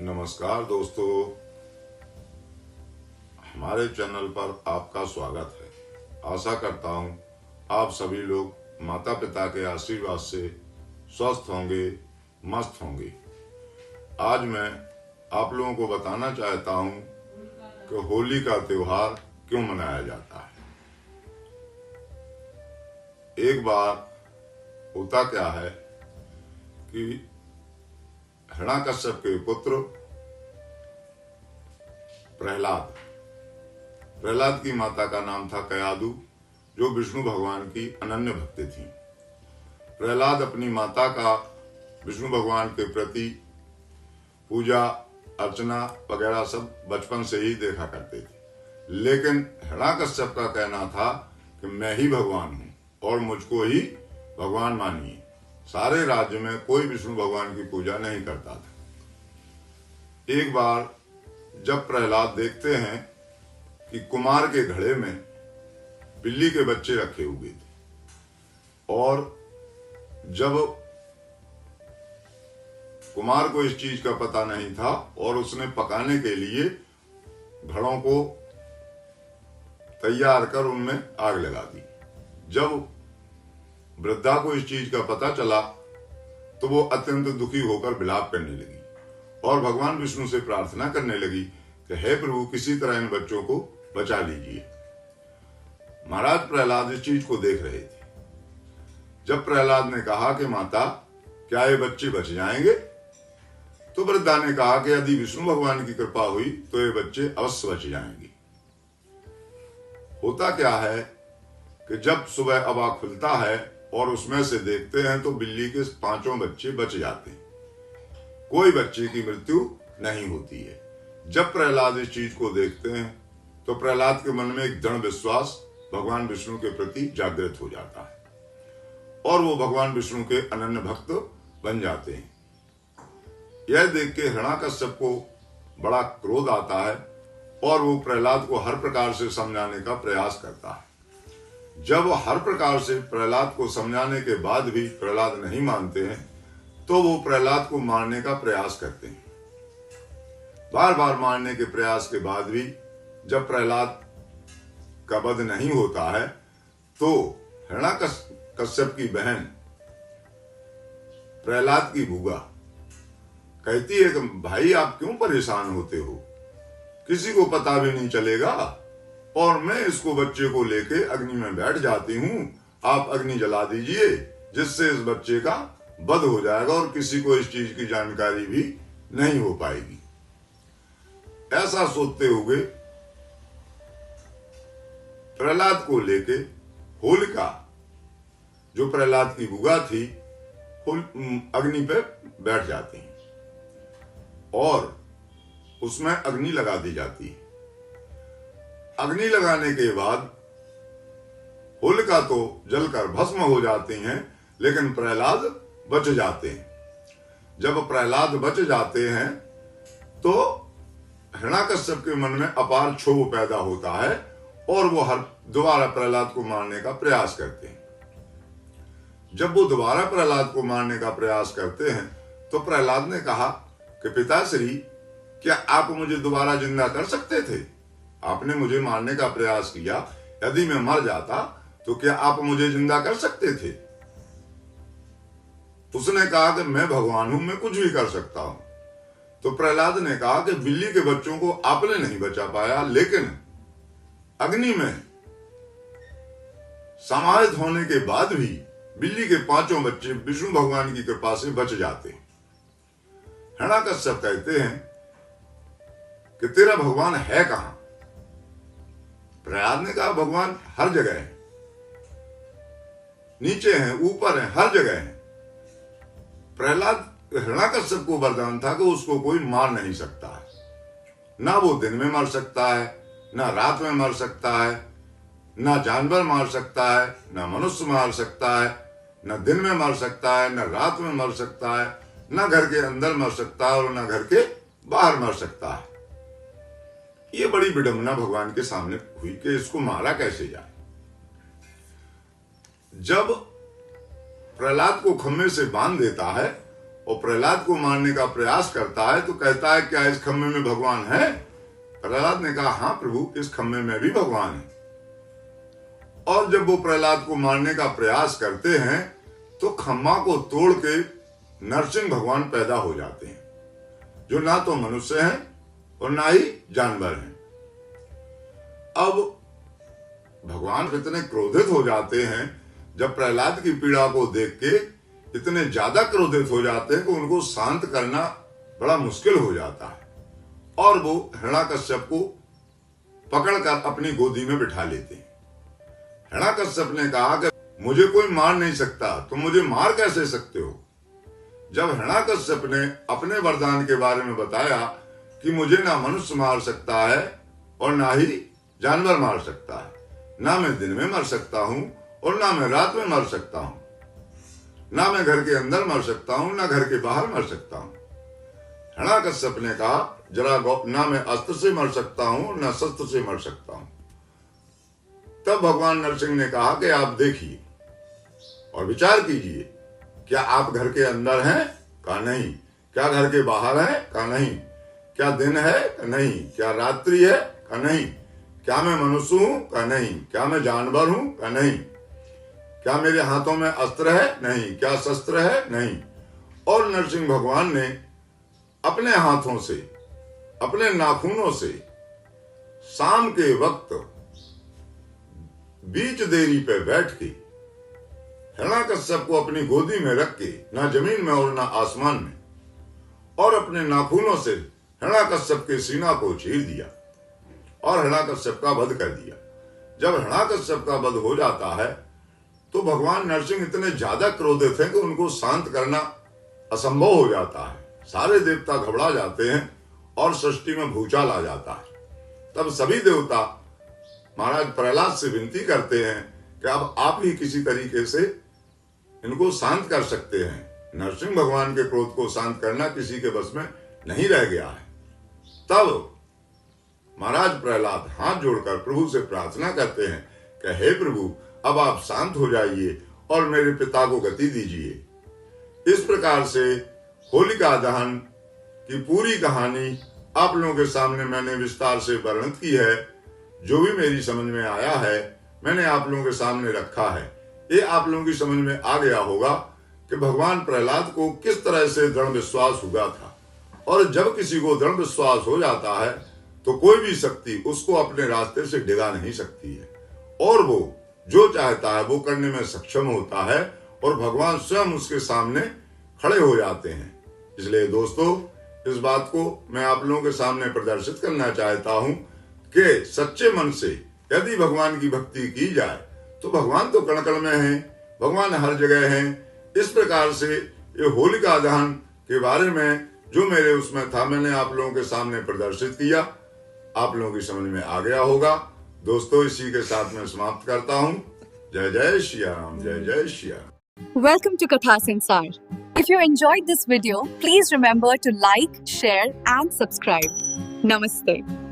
नमस्कार दोस्तों, हमारे चैनल पर आपका स्वागत है। आशा करता हूँ आप सभी लोग माता पिता के आशीर्वाद से स्वस्थ होंगे, मस्त होंगे। आज मैं आप लोगों को बताना चाहता हूँ कि होली का त्योहार क्यों मनाया जाता है। एक बार होता क्या है कि हिरण्याकश्यप के पुत्र प्रहलाद की माता का नाम था कयादु, जो विष्णु भगवान की अनन्य भक्त थी। प्रहलाद अपनी माता का विष्णु भगवान के प्रति पूजा अर्चना वगैरह सब बचपन से ही देखा करते थे, लेकिन हिरण्याकश्यप का कहना था कि मैं ही भगवान हूं और मुझको ही भगवान मानिए। सारे राज्य में कोई विष्णु भगवान की पूजा नहीं करता था। एक बार जब प्रहलाद देखते हैं कि कुमार के घड़े में बिल्ली के बच्चे रखे हुए थे, और जब कुमार को इस चीज का पता नहीं था और उसने पकाने के लिए घड़ों को तैयार कर उनमें आग लगा दी। जब वृद्धा को इस चीज का पता चला तो वो अत्यंत दुखी होकर विलाप करने लगी और भगवान विष्णु से प्रार्थना करने लगी कि हे प्रभु, किसी तरह इन बच्चों को बचा लीजिए। महाराज प्रहलाद इस चीज को देख रहे थे। जब प्रहलाद ने कहा कि माता, क्या ये बच्चे बच जाएंगे, तो वृद्धा ने कहा कि यदि विष्णु भगवान की कृपा हुई तो ये बच्चे अवश्य बच जाएंगे। होता क्या है कि जब सुबह अबाक खुलता है और उसमें से देखते हैं तो बिल्ली के 5 बच्चे बच जाते हैं। कोई बच्चे की मृत्यु नहीं होती है। जब प्रहलाद इस चीज को देखते हैं तो प्रहलाद के मन में एक दृढ़ विश्वास भगवान विष्णु के प्रति जागृत हो जाता है और वो भगवान विष्णु के अनन्य भक्त बन जाते हैं। यह देख के हिरण्याकश्यप को बड़ा क्रोध आता है और वो प्रहलाद को हर प्रकार से समझाने का प्रयास करता है। जब हर प्रकार से प्रहलाद को समझाने के बाद भी प्रहलाद नहीं मानते हैं तो वो प्रहलाद को मारने का प्रयास करते हैं। बार बार मारने के प्रयास के बाद भी जब प्रहलाद का वध नहीं होता है तो हिरण्याकश्यप की बहन प्रहलाद की भूगा कहती है कि भाई, आप क्यों परेशान होते हो, किसी को पता भी नहीं चलेगा और मैं इसको बच्चे को लेके अग्नि में बैठ जाती हूं। आप अग्नि जला दीजिए जिससे इस बच्चे का वध हो जाएगा और किसी को इस चीज की जानकारी भी नहीं हो पाएगी। ऐसा सोचते हुए प्रहलाद को लेके होलिका, जो प्रहलाद की बुआ थी, अग्नि पे बैठ जाती है और उसमें अग्नि लगा दी जाती है। अग्नि लगाने के बाद होलिका तो जलकर भस्म हो जाती हैं, लेकिन प्रहलाद बच जाते हैं। जब प्रहलाद बच जाते हैं तो हिरण्याकश्यप के मन में अपार क्षोभ पैदा होता है और वो दोबारा प्रहलाद को मारने का प्रयास करते हैं। जब वो दोबारा प्रहलाद को मारने का प्रयास करते हैं तो प्रहलाद ने कहा कि पिताश्री, क्या आप मुझे दोबारा जिंदा कर सकते थे? आपने मुझे मारने का प्रयास किया, यदि मैं मर जाता तो क्या आप मुझे जिंदा कर सकते थे? उसने कहा कि मैं भगवान हूं, मैं कुछ भी कर सकता हूं। तो प्रहलाद ने कहा कि बिल्ली के बच्चों को आपने नहीं बचा पाया, लेकिन अग्नि में समाहित होने के बाद भी बिल्ली के 5 बच्चे विष्णु भगवान की कृपा से बच जाते हैं। हिरण्याकश्यप कहते हैं कि तेरा भगवान है कहां? प्रहलाद ने कहा, भगवान हर जगह है, नीचे हैं, ऊपर हैं, हर जगह हैं। प्रहलाद हिरण्याकश्यप को वरदान था कि उसको कोई मार नहीं सकता है। ना वो दिन में मर सकता है, ना रात में मर सकता है, ना जानवर मार सकता है, ना मनुष्य मार सकता है, ना दिन में मर सकता है, ना रात में मर सकता है, ना घर के अंदर मर सकता है और ना घर के बाहर मर सकता है। ये बड़ी विडंबना भगवान के सामने हुई कि इसको मारा कैसे जाए। जब प्रहलाद को खम्भे से बांध देता है और प्रहलाद को मारने का प्रयास करता है तो कहता है क्या इस खम्भे में भगवान है? प्रहलाद ने कहा हाँ प्रभु, इस खम्भे में भी भगवान है। और जब वो प्रहलाद को मारने का प्रयास करते हैं तो खम्भा को तोड़ के नरसिंह भगवान पैदा हो जाते हैं, जो ना तो मनुष्य हैं और ना ही जानवर हैं। अब भगवान इतने क्रोधित हो जाते हैं, जब प्रहलाद की पीड़ा को देख के इतने ज्यादा क्रोधित हो जाते हैं कि उनको शांत करना बड़ा मुश्किल हो जाता है, और वो हिरण्याकश्यप को पकड़कर अपनी गोदी में बिठा लेते हैं। हिरण्याकश्यप ने कहा कि मुझे कोई मार नहीं सकता, तुम मुझे मार कैसे सकते हो? जब हिरण्याकश्यप ने अपने वरदान के बारे में बताया कि मुझे ना मनुष्य मार सकता है और ना ही जानवर मार सकता है, ना मैं दिन में मर सकता हूं और ना मैं रात में मर सकता हूं, ना मैं घर के अंदर मर सकता हूं ना घर के बाहर मर सकता हूं। हिरण्याकश्यप ने कहा जरा ना मैं अस्त्र से मर सकता हूं ना शस्त्र से मर सकता हूं। तब भगवान नरसिंह ने कहा कि आप देखिए और विचार कीजिए, क्या आप घर के अंदर हैं? कहा नहीं। क्या घर के बाहर हैं? कहा नहीं। क्या दिन है? कहा नहीं। क्या रात्रि है? कहा नहीं। क्या मैं मनुष्य हूं? कहा नहीं। क्या मैं जानवर हूं? कहा नहीं। क्या मेरे हाथों में अस्त्र है? नहीं। क्या शस्त्र है? नहीं। और नरसिंह भगवान ने अपने हाथों से, अपने नाखूनों से शाम के वक्त बीच देरी पे बैठ के हिरण्याकश्यप को अपनी गोदी में रख के, ना जमीन में और ना आसमान में, और अपने नाखूनों से हिरण्याकश्यप के सीना को चीर दिया और हिरण्याकश्यप का वध कर दिया। जब हिरण्याकश्यप का वध हो जाता है तो भगवान नरसिंह इतने ज्यादा क्रोधित हैं कि उनको शांत करना असंभव हो जाता है। सारे देवता घबरा जाते हैं और सृष्टि में भूचाल आ जाता है। तब सभी देवता महाराज प्रहलाद से विनती करते हैं कि अब आप ही किसी तरीके से इनको शांत कर सकते हैं। नरसिंह भगवान के क्रोध को शांत करना किसी के बस में नहीं रह गया है। तब महाराज प्रहलाद हाथ जोड़कर प्रभु से प्रार्थना करते हैं कि हे प्रभु, अब आप शांत हो जाइए और मेरे पिता को गति दीजिए। इस प्रकार से होलिका दहन की पूरी कहानी आप लोगों के सामने मैंने विस्तार से वर्णित की है। जो भी मेरी समझ में आया है मैंने आप लोगों के सामने रखा है। ये आप लोगों की समझ में आ गया होगा कि भगवान प्रहलाद को किस तरह से दृढ़ विश्वास हुआ था, और जब किसी को दृढ़ विश्वास हो जाता है तो कोई भी शक्ति उसको अपने रास्ते से डिगा नहीं सकती है, और वो जो चाहता है वो करने में सक्षम होता है, और भगवान स्वयं उसके सामने खड़े हो जाते हैं। इसलिए दोस्तों, इस बात को मैं आप लोगों के सामने प्रदर्शित करना चाहता हूं कि सच्चे मन से यदि भगवान की भक्ति की जाए तो भगवान तो कण कण में हैं, भगवान हर जगह हैं। इस प्रकार से ये होलिका दहन के बारे में जो मेरे उसमें था मैंने आप लोगों के सामने प्रदर्शित किया। आप लोगों की समझ में आ गया होगा। दोस्तों, इसी के साथ मैं समाप्त करता हूँ। जय जय श्री राम, जय जय Shri Ram. Welcome to Katha Sansar. If you enjoyed this video, please remember to like, share and subscribe. Namaste.